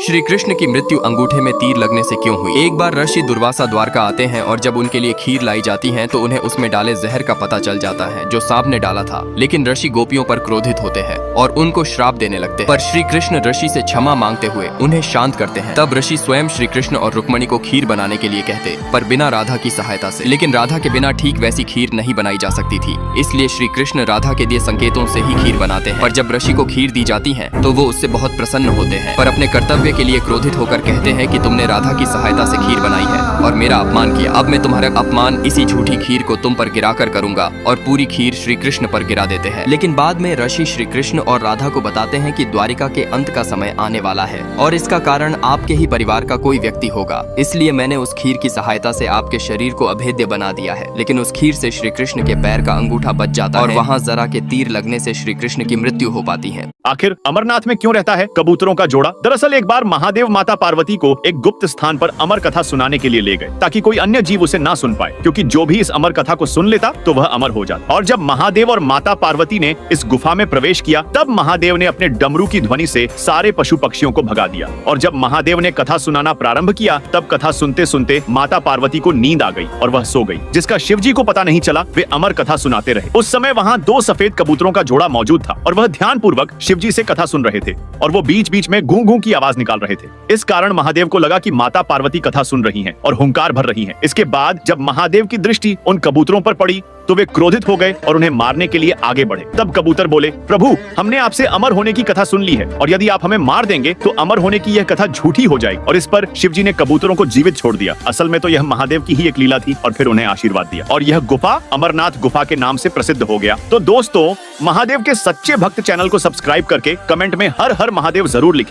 श्री कृष्ण की मृत्यु अंगूठे में तीर लगने से क्यों हुई। एक बार ऋषि दुर्वासा द्वारका आते हैं और जब उनके लिए खीर लाई जाती है तो उन्हें उसमें डाले जहर का पता चल जाता है जो सांप ने डाला था। लेकिन ऋषि गोपियों पर क्रोधित होते हैं और उनको श्राप देने लगते हैं। पर श्री कृष्ण ऋषि से क्षमा मांगते हुए उन्हें शांत करते हैं। तब ऋषि स्वयं श्री कृष्ण और रुक्मणी को खीर बनाने के लिए कहते, पर बिना राधा की सहायता से। लेकिन राधा के बिना ठीक वैसी खीर नहीं बनाई जा सकती थी, इसलिए श्री कृष्ण राधा के दिए संकेतों से ही खीर बनाते हैं। पर जब ऋषि को खीर दी जाती है तो वो उससे बहुत प्रसन्न होते हैं, पर अपने कर्तव्य के लिए क्रोधित होकर कहते हैं कि तुमने राधा की सहायता से खीर बनाई है और मेरा अपमान किया। अब मैं तुम्हारा अपमान इसी झूठी खीर को तुम पर गिराकर करूंगा, और पूरी खीर श्री कृष्ण पर गिरा देते हैं। लेकिन बाद में ऋषि श्री कृष्ण और राधा को बताते हैं कि द्वारिका के अंत का समय आने वाला है और इसका कारण आपके ही परिवार का कोई व्यक्ति होगा, इसलिए मैंने उस खीर की सहायता से आपके शरीर को अभेद्य बना दिया है। लेकिन उस खीर से श्री कृष्ण के पैर का अंगूठा बच जाता है और वहाँ जरा के तीर लगने से श्री कृष्ण की मृत्यु हो पाती है। आखिर अमरनाथ में क्यों रहता है कबूतरों का जोड़ा? दरअसल एक बार महादेव माता पार्वती को एक गुप्त स्थान पर अमर कथा सुनाने के लिए ले गए ताकि कोई अन्य जीव उसे ना सुन पाए, क्योंकि जो भी इस अमर कथा को सुन लेता तो वह अमर हो जाता। और जब महादेव और माता पार्वती ने इस गुफा में प्रवेश किया तब महादेव ने अपने डमरू की ध्वनि से सारे पशु पक्षियों को भगा दिया। और जब महादेव ने कथा सुनाना प्रारंभ किया तब कथा सुनते सुनते माता पार्वती को नींद आ गई और वह सो गई, जिसका शिव जी को पता नहीं चला। वे अमर कथा सुनाते रहे। उस समय वहाँ 2 सफेद कबूतरों का जोड़ा मौजूद था और वह ध्यान पूर्वक शिव जी से कथा सुन रहे थे और वो बीच बीच में गूं गूं की आवाज निकाल रहे थे। इस कारण महादेव को लगा कि माता पार्वती कथा सुन रही हैं और हुंकार भर रही हैं। इसके बाद जब महादेव की दृष्टि उन कबूतरों पर पड़ी तो वे क्रोधित हो गए और उन्हें मारने के लिए आगे बढ़े। तब कबूतर बोले, प्रभु, हमने आपसे अमर होने की कथा सुन ली है और यदि आप हमें मार देंगे तो अमर होने की यह कथा झूठी हो जाएगी। और इस पर शिव जी ने कबूतरों को जीवित छोड़ दिया। असल में तो यह महादेव की ही एक लीला थी और फिर उन्हें आशीर्वाद दिया और यह गुफा अमरनाथ गुफा के नाम से प्रसिद्ध हो गया। तो दोस्तों, महादेव के सच्चे भक्त चैनल को सब्सक्राइब करके कमेंट में हर हर महादेव जरूर लिखें।